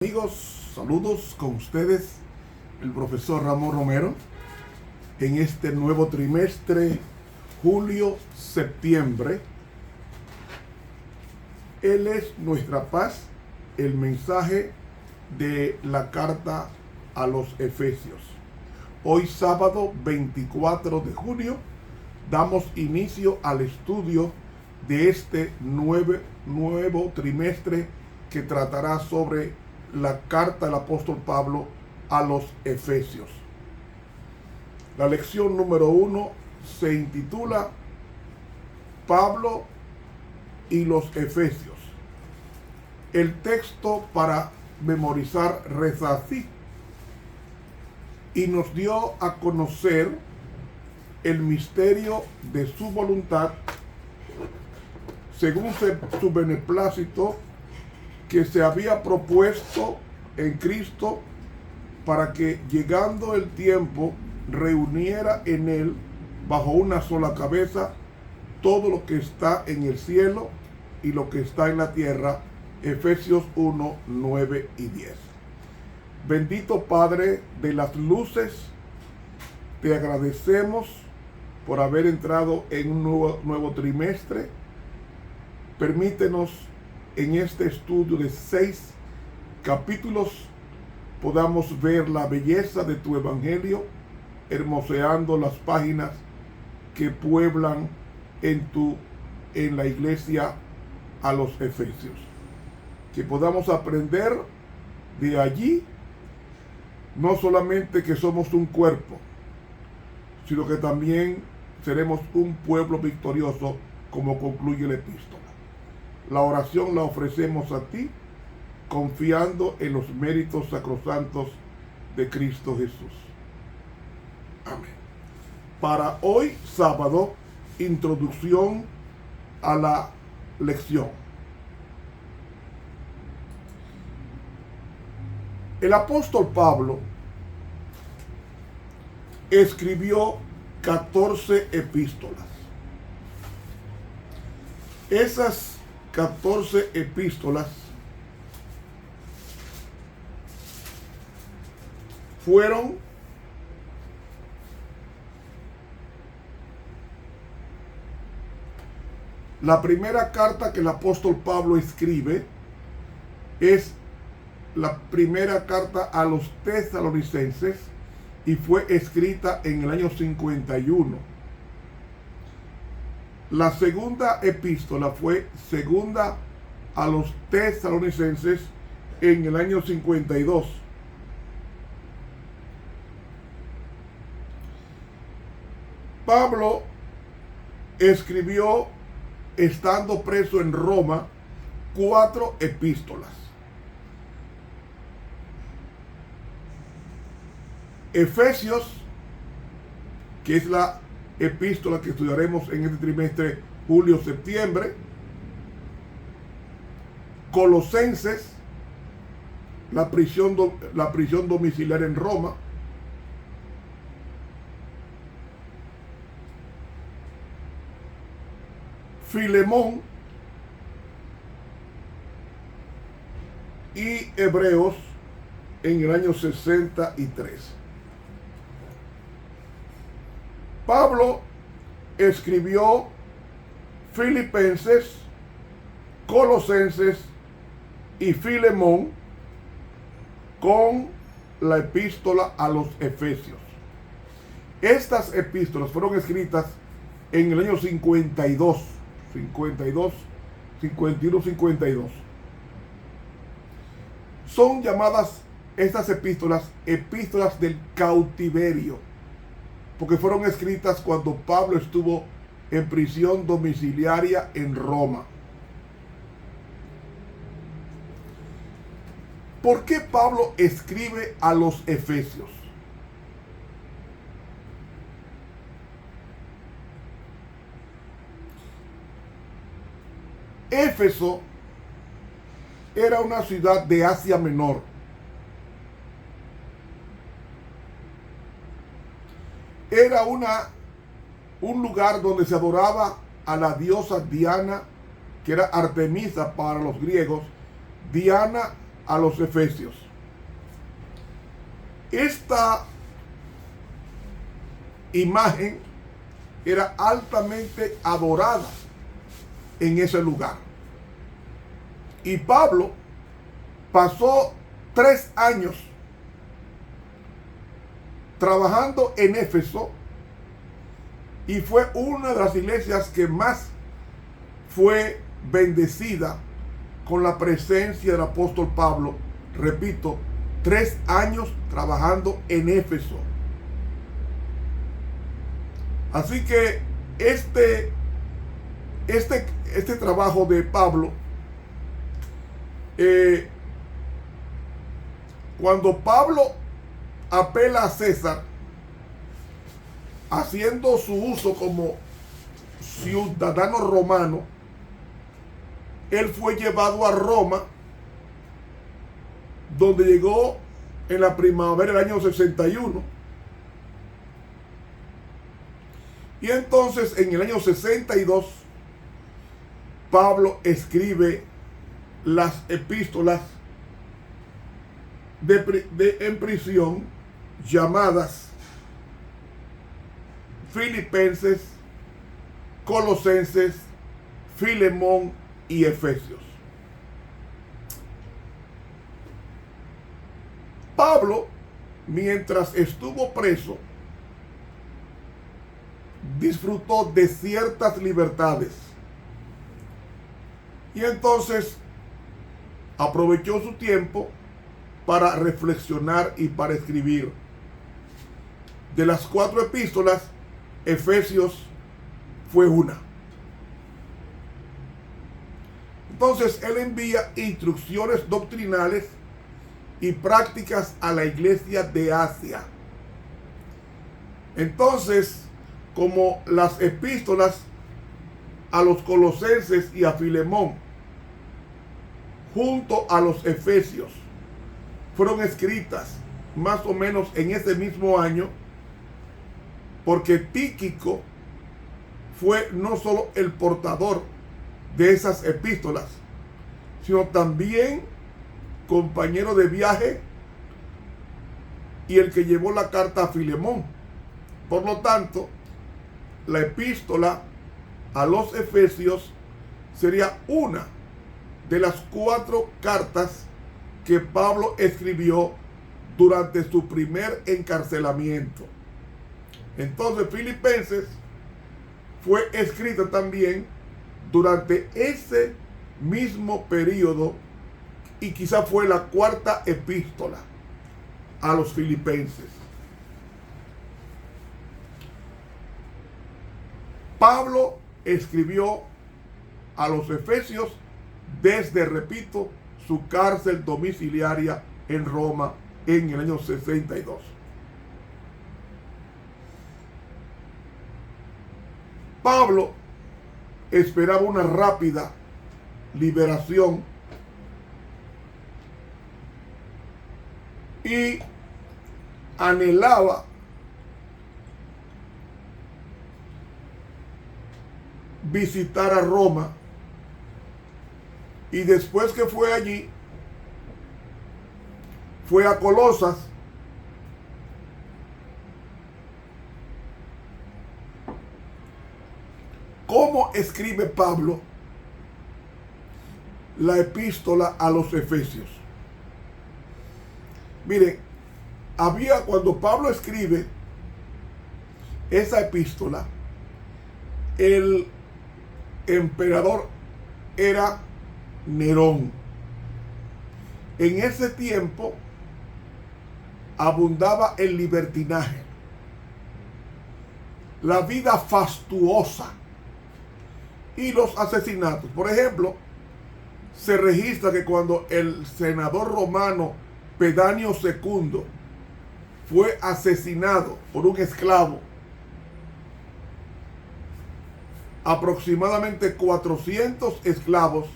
Amigos, saludos con ustedes, el profesor Ramón Romero, en este nuevo trimestre, julio-septiembre. Él es nuestra paz, el mensaje de la carta a los Efesios. Hoy sábado 24 de junio damos inicio al estudio de este nuevo trimestre que tratará sobre la carta del apóstol Pablo a los Efesios. La lección número 1 se intitula Pablo y los Efesios. El texto para memorizar reza así: y nos dio a conocer el misterio de su voluntad según su beneplácito que se había propuesto en Cristo, para que llegando el tiempo reuniera en él bajo una sola cabeza todo lo que está en el cielo y lo que está en la tierra. Efesios 1, 9 y 10. Bendito Padre de las luces, te agradecemos por haber entrado en un nuevo trimestre. Permítenos en este estudio de 6 capítulos podamos ver la belleza de tu evangelio, hermoseando las páginas que pueblan en la iglesia a los Efesios. Que podamos aprender de allí, no solamente que somos un cuerpo, sino que también seremos un pueblo victorioso, como concluye la epístola. La oración la ofrecemos a ti, confiando en los méritos sacrosantos de Cristo Jesús. Amén. Para hoy, sábado, introducción a la lección. El apóstol Pablo escribió 14 epístolas. Esas 14 epístolas fueron la primera carta que el apóstol Pablo escribe. Es la primera carta a los tesalonicenses y fue escrita en el año 51. La segunda epístola fue segunda a los tesalonicenses en el año 52. Pablo escribió, estando preso en Roma, 4 epístolas. Efesios, que es la epístola que estudiaremos en este trimestre, julio-septiembre. Colosenses, la prisión domiciliaria en Roma. Filemón y Hebreos en el año 63. Pablo escribió Filipenses, Colosenses y Filemón con la epístola a los Efesios. Estas epístolas fueron escritas en el año 51, 52. Son llamadas estas epístolas del cautiverio, porque fueron escritas cuando Pablo estuvo en prisión domiciliaria en Roma. ¿Por qué Pablo escribe a los Efesios? Éfeso era una ciudad de Asia Menor. Era un lugar donde se adoraba a la diosa Diana, que era Artemisa para los griegos, Diana a los efesios. Esta imagen era altamente adorada en ese lugar. Y Pablo pasó 3 años trabajando en Éfeso y fue una de las iglesias que más fue bendecida con la presencia del apóstol Pablo. Repito, 3 años trabajando en Éfeso. Así que este trabajo de Pablo, cuando Pablo apela a César, haciendo su uso como ciudadano romano, él fue llevado a Roma, donde llegó en la primavera del año 61. Y entonces en el año 62, Pablo escribe las epístolas en prisión, llamadas Filipenses, Colosenses, Filemón y Efesios. Pablo, mientras estuvo preso, disfrutó de ciertas libertades y entonces aprovechó su tiempo para reflexionar y para escribir. De las 4 epístolas, Efesios fue una. Entonces él envía instrucciones doctrinales y prácticas a la iglesia de Asia. Entonces, como las epístolas a los Colosenses y a Filemón, junto a los Efesios, fueron escritas más o menos en ese mismo año, porque Tíquico fue no solo el portador de esas epístolas, sino también compañero de viaje y el que llevó la carta a Filemón. Por lo tanto, la epístola a los Efesios sería una de las 4 cartas que Pablo escribió durante su primer encarcelamiento. Entonces, Filipenses fue escrita también durante ese mismo periodo y quizá fue la 4ª epístola a los filipenses. Pablo escribió a los Efesios desde, repito, su cárcel domiciliaria en Roma en el año 62. Pablo esperaba una rápida liberación y anhelaba visitar a Roma, y después que fue allí, fue a Colosas, ¿cómo escribe Pablo la epístola a los Efesios? Miren, cuando Pablo escribe esa epístola, el emperador era Nerón. En ese tiempo abundaba el libertinaje, la vida fastuosa y los asesinatos. Por ejemplo, se registra que cuando el senador romano Pedanio II fue asesinado por un esclavo, aproximadamente 400 esclavos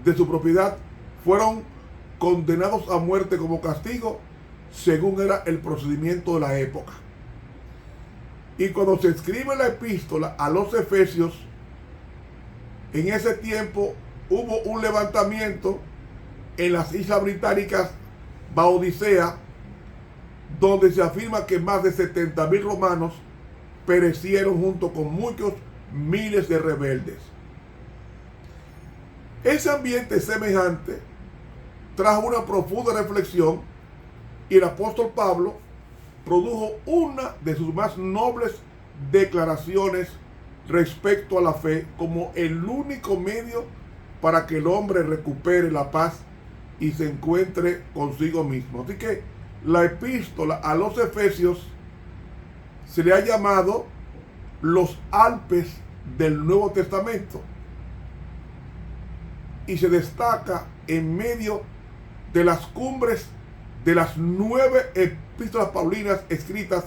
de su propiedad fueron condenados a muerte como castigo, según era el procedimiento de la época. Y cuando se escribe la epístola a los Efesios, en ese tiempo hubo un levantamiento en las Islas Británicas, Baodicea, donde se afirma que más de 70,000 romanos perecieron junto con muchos miles de rebeldes. Ese ambiente semejante trajo una profunda reflexión y el apóstol Pablo produjo una de sus más nobles declaraciones respecto a la fe como el único medio para que el hombre recupere la paz y se encuentre consigo mismo. Así que la epístola a los Efesios se le ha llamado los Alpes del Nuevo Testamento y se destaca en medio de las cumbres de las 9 epístolas paulinas escritas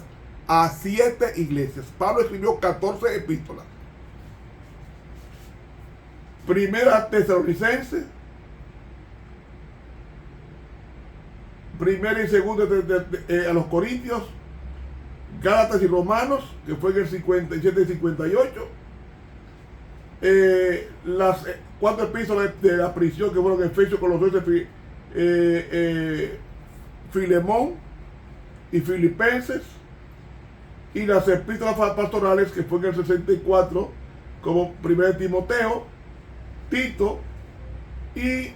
a 7 iglesias. Pablo escribió 14 epístolas. Primera Tesalonicenses, primera y segunda a los Corintios, Gálatas y Romanos, que fue en el 57 y 58. Las 4 epístolas de la prisión, que fueron Efesios, Colosenses, Filemón y Filipenses, y las epístolas pastorales, que fue en el 64, como 1 Timoteo, Tito, y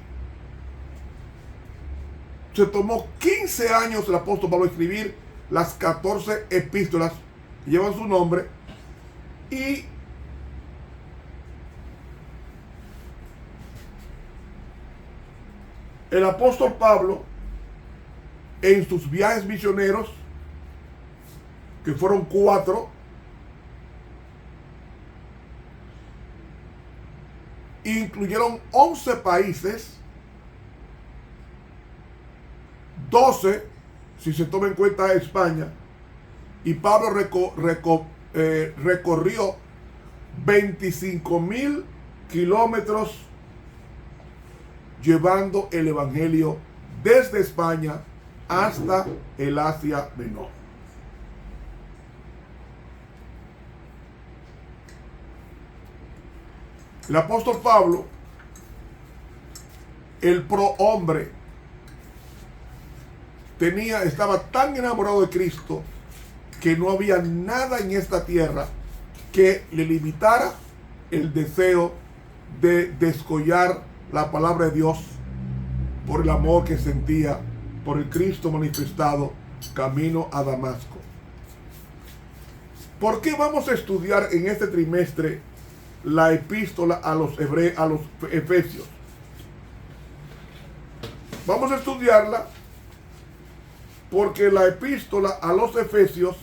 se tomó 15 años el apóstol Pablo escribir las 14 epístolas que llevan su nombre, y el apóstol Pablo, en sus viajes misioneros, que fueron 4, incluyeron 11 países, 12 si se toma en cuenta España, y Pablo recorrió 25,000 kilómetros llevando el evangelio desde España hasta el Asia Menor. El apóstol Pablo, el prohombre, estaba tan enamorado de Cristo que no había nada en esta tierra que le limitara el deseo de descollar la palabra de Dios por el amor que sentía por el Cristo manifestado camino a Damasco. ¿Por qué vamos a estudiar en este trimestre la epístola a los Efesios? Vamos a estudiarla porque la epístola a los Efesios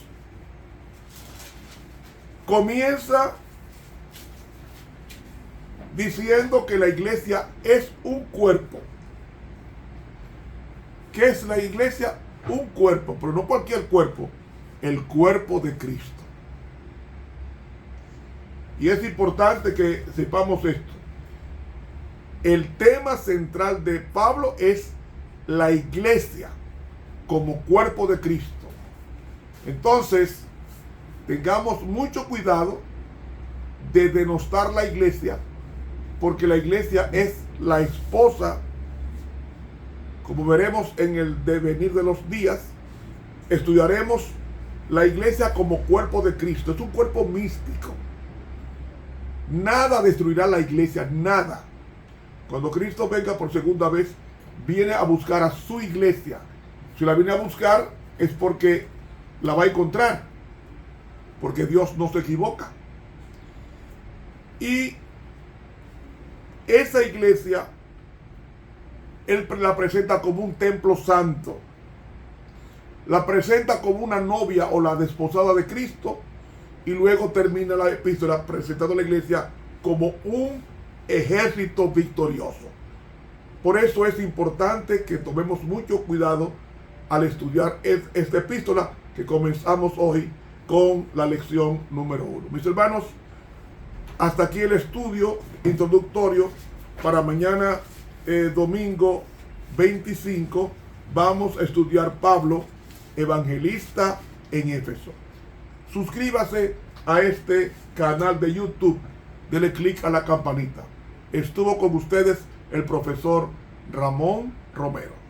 comienza diciendo que la iglesia es un cuerpo. ¿Qué es la iglesia? Un cuerpo, pero no cualquier cuerpo, el cuerpo de Cristo. Y es importante que sepamos esto. El tema central de Pablo es la iglesia como cuerpo de Cristo. Entonces, tengamos mucho cuidado de denostar la iglesia, porque la iglesia es la esposa. Como veremos en el devenir de los días, estudiaremos la iglesia como cuerpo de Cristo. Es un cuerpo místico. Nada destruirá la iglesia, nada. Cuando Cristo venga por segunda vez, viene a buscar a su iglesia. Si la viene a buscar es porque la va a encontrar, porque Dios no se equivoca. Y esa iglesia, Él la presenta como un templo santo. La presenta como una novia o la desposada de Cristo. Y luego termina la epístola presentando a la iglesia como un ejército victorioso. Por eso es importante que tomemos mucho cuidado al estudiar esta epístola que comenzamos hoy con la lección número 1. Mis hermanos, hasta aquí el estudio introductorio. Para mañana, domingo 25, vamos a estudiar Pablo, evangelista en Éfeso. Suscríbase a este canal de YouTube. Dele clic a la campanita. Estuvo con ustedes el profesor Ramón Romero.